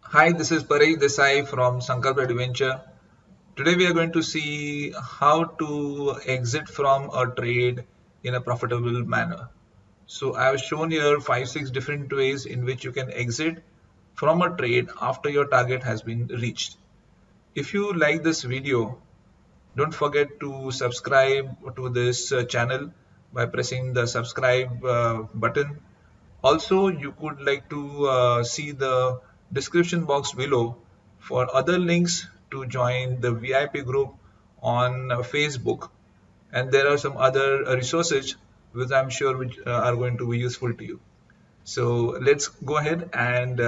Hi, this is Paresh Desai from Sankalp Adventure. Today we are going to see how to exit from a trade in a profitable manner. So I have shown here 5-6 different ways in which you can exit from a trade after your target has been reached. If you like this video, don't forget to subscribe to this channel by pressing the subscribe button. Also, you could like to see the description box below for other links to join the VIP group on Facebook. And there are some other resources which I'm sure which are going to be useful to you. So let's go ahead and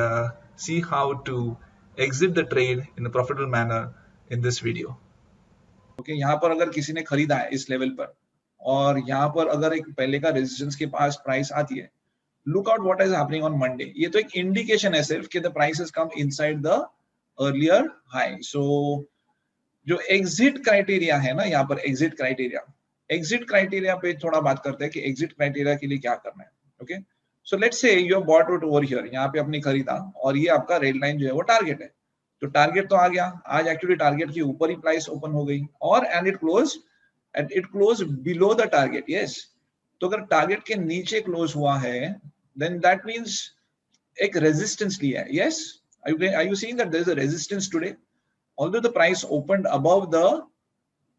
see how to exit the trade in a profitable manner in this video. Okay यहाँ पर अगर किसी ने खरीदा है इस level पर और यहाँ पर अगर एक पहले का रेजिस्टेंस के पास प्राइस आती है, look out what is happening on Monday. ये तो एक इंडिकेशन है सिर्फ कि the price has come inside the earlier high. So जो एग्जिट क्राइटेरिया है ना, यहाँ पर एग्जिट क्राइटेरिया पे थोड़ा बात करते हैं कि एग्जिट क्राइटेरिया के लिए क्या करना है. Okay, so let's say you have bought it over here, यहाँ पे आपने खरीदा और ये आपका रेड लाइन जो है वो टारगेट है. तो टारगेट तो आ गया, आज एक्चुअली टारगेट के ऊपर ही प्राइस ओपन हो गई और and it close below the target. Yes, तो अगर टारगेट के नीचे क्लोज हुआ है देन दैट मींस एक रेजिस्टेंस लिया है. Yes, are you seeing that there is a resistance today? Although the price opened above the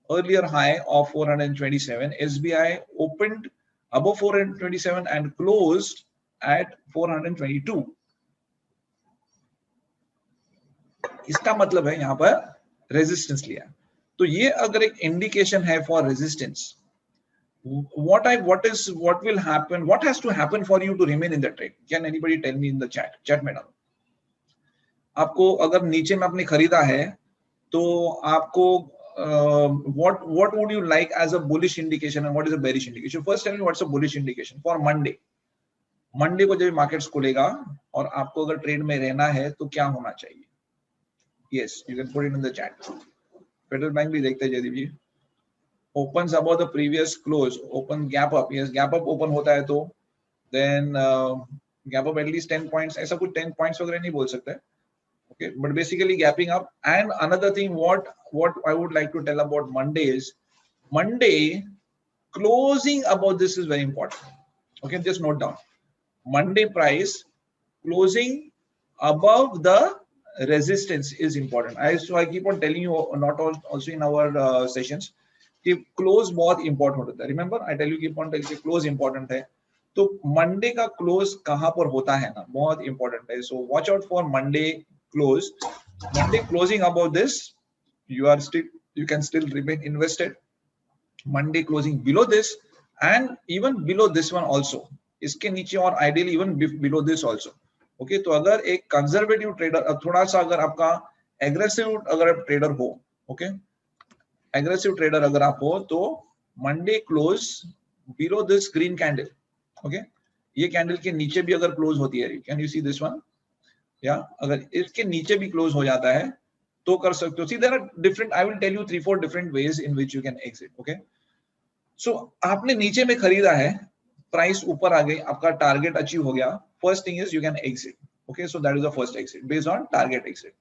earlier high of 427, SBI opened above 427 and closed at 422. इसका मतलब है यहाँ पर रेजिस्टेंस लिया. तो ये अगर एक इंडिकेशन है for resistance, what will happen, what has to happen for you to remain in the trade? Can anybody tell me in the chat में डालो. आपको अगर नीचे में आपने खरीदा है तो आपको what would you like as a bullish indication and what is a bearish indication? First tell me what's a bullish indication for Monday. Monday को जब मार्केट्स खुलेगा और आपको अगर ट्रेड में रहना है तो क्या होना चाहिए? Yes, you can put it in the chat. Federal bank भी देखते हैं जयदीप जी. Opens above the previous close, open gap up. Yes, gap up open होता है तो then gap up at least 10 points. ऐसा कुछ 10 points वगैरह नहीं बोल सकते. Okay, but basically gapping up. And another thing, what I would like to tell about Monday is Monday closing above this is very important. Okay, just note down Monday price closing above the resistance is important. So I keep on telling you, not also in our sessions, कि close बहुत important होता है. Remember I tell you keep on telling कि close important है. तो Monday का close कहां पर होता है ना, बहुत इंपॉर्टेंट है. So watch out for Monday close. Monday closing above this, you can still remain invested. Monday closing below this and even below this one also, इसके नीचे और ideally even below this also. Okay, तो अगर एक conservative trader, थोड़ा सा अगर आपका एग्रेसिव अगर आप ट्रेडर हो, ओके, एग्रेसिव ट्रेडर अगर आप हो तो Monday close below this green candle. Okay, ये कैंडल के नीचे भी अगर क्लोज होती है, can you see this one, या अगर इसके नीचे भी क्लोज हो जाता है तो कर सकते हो. See there are different, I will tell you 3-4 different ways in which you can exit. Okay, so आपने नीचे में खरीदा है, प्राइस ऊपर आ गई, आपका टारगेट अचीव हो गया. First thing is you can exit. Okay, so that is the first exit based on target exit.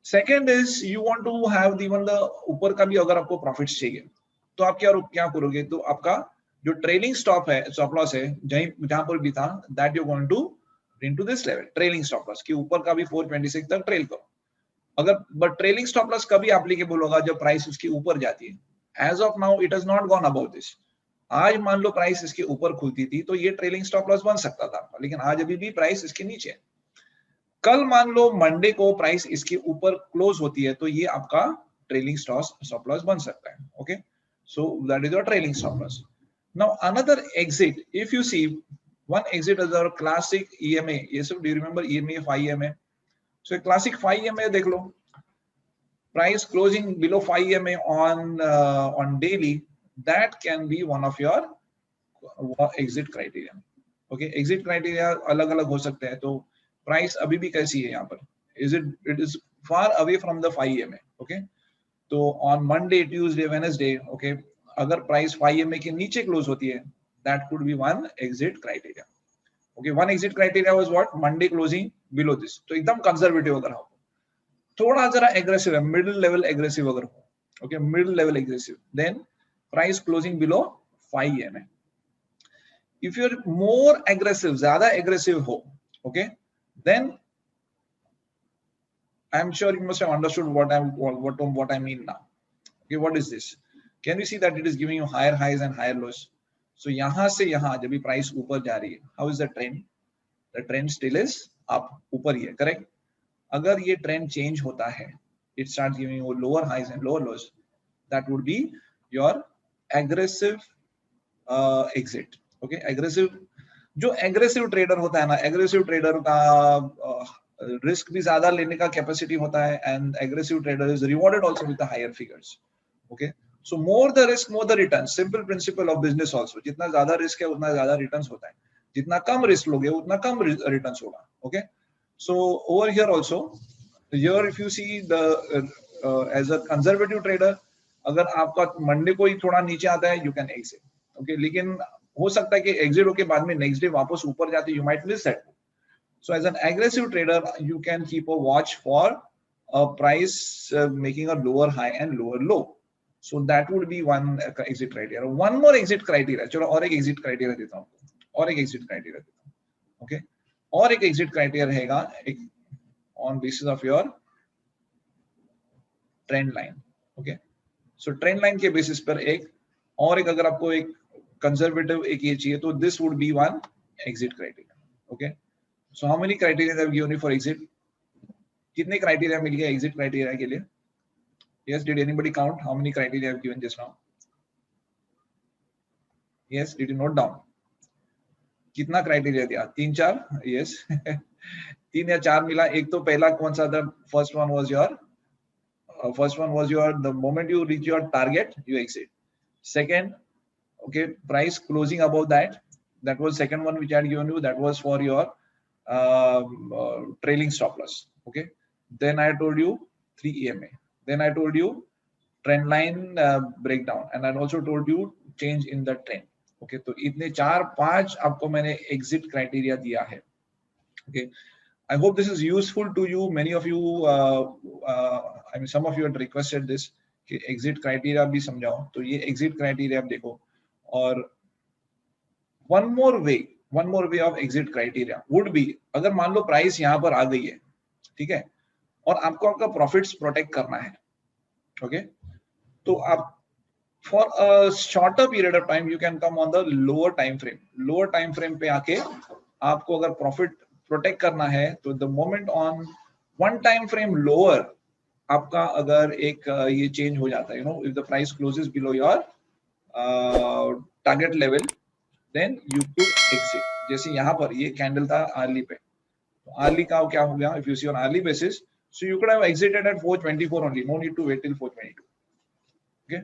Second is you want to have even the ऊपर का भी अगर आपको प्रॉफिट्स चाहिए तो आप क्या करोगे, तो आपका जो ट्रेलिंग स्टॉप है, स्टॉप लॉस है, जहां पर भी था, that you going to into this level, trailing stop loss कि ऊपर का भी 426 तक ट्रेल करो. अगर बट ट्रेलिंग स्टॉप लॉस कभी एप्लीकेबल होगा जब प्राइस उसके ऊपर जाती है. As of now it has not gone about this. आज मान लो प्राइस इसके ऊपर खुलती थी तो ये ट्रेलिंग स्टॉप लॉस बन सकता था, लेकिन आज अभी भी प्राइस इसके नीचे है. कल मान लो मंडे को प्राइस इसके ऊपर क्लोज होती है तो ये आपका ट्रेलिंग स्टॉप लॉस बन सकता है. Okay, so that is your trailing stop loss. Now another exit, if you see one exit is our classic EMA. Yes, do you remember EMA 5 EMA? So classic 5 EMA देख लो, price closing below 5 EMA on daily, that can be one of your exit criteria. Okay, exit criteria अलग अलग हो सकते हैं. तो price अभी भी कैसी है यहाँ पर, it is far away from the 5 EMA. Okay, तो on Monday, Tuesday, Wednesday, okay, अगर price 5 EMA के नीचे close होती है, that could be one exit criteria. Okay, one exit criteria was what? Monday closing below this, तो एकदम conservative अगर हो, थोड़ा जरा एग्रेसिव है, मिडिल लेवल एग्रेसिव अगर हो, okay, middle level aggressive, then price closing below 5 EMA. If you're more aggressive, ज्यादा aggressive हो, okay, then I'm sure you must have understood what I mean now. Okay, what is this? Can you see that it is giving you higher highs and higher lows? So यहाँ से यहाँ जब भी price ऊपर जा रही है, how is the trend? The trend still is up, ऊपर ही है, correct? अगर ये trend change होता है, it starts giving you lower highs and lower lows, that would be your aggressive exit. Okay, aggressive, जो aggressive trader होता है ना, aggressive trader का रिस्क भी ज्यादा लेने का कैपेसिटी होता है, and aggressive trader is rewarded also with the higher figures. Okay, so more the risk, more the returns. Simple principle of business also. जितना ज्यादा रिस्क है उतना ज्यादा रिटर्न्स होता है, जितना कम रिस्क लोगे उतना कम रिटर्न्स होगा. Okay, so over here also, here if you see the as a conservative trader, अगर आपका मंडे को ही थोड़ा नीचे आता है, you can exit. Okay, लेकिन हो सकता है कि एग्जिट होके बाद में नेक्स्ट डे वापस ऊपर जाते, you might miss that. So as an aggressive trader, you can keep a watch for a price making a lower high and lower low. So that would be one exit criteria. One more exit criteria. चलो और एक exit criteria देता हूँ, और एक exit criteria देता हूँ. Okay, और एक exit criteria रहेगा on basis of your trend line. Okay, so trend line के basis पर एक, और एक अगर आपको एक conservative एक ये चाहिए तो this would be one exit criteria. Okay, so how many criteria have given you for exit? कितने criteria मिल गया exit criteria के लिए? Yes, did anybody count how many criteria I have given just now? Yes, did you note down? कितना criteria दिया? 3-4? Yes. 3 या 4 मिला. एक तो पहला कौन सा था? First one was your the moment you reach your target, you exit. Second, okay, price closing above that. That was second one which I had given you. That was for your trailing stop loss. Okay. Then I told you 3 EMA. Then I told you trend line breakdown, and I also told you change in the trend. Okay, तो इतने 4-5 आपको मैंने exit criteria दिया है. Okay, I hope this is useful to you. Many of you, I mean, some of you had requested this कि exit criteria भी समझाओ. तो ये exit criteria आप देखो. और one more way of exit criteria would be, अगर मान लो प्राइस यहाँ पर आ गई है, ठीक है, और आपको आपका प्रॉफिट्स प्रोटेक्ट करना है, ओके, तो आप for a shorter period of time you can come on the lower time frame पे आके आपको अगर प्रॉफिट प्रोटेक्ट करना है तो the moment on one time frame lower आपका अगर एक ये चेंज हो जाता है, you know, if the price closes below your target level, then you could exit. जैसे यहाँ पर ये कैंडल था आर्ली पे, तो आर्ली का क्या हो गया? If you see on hourly basis, so you could have exited at 424 only, no need to wait till 422. Okay,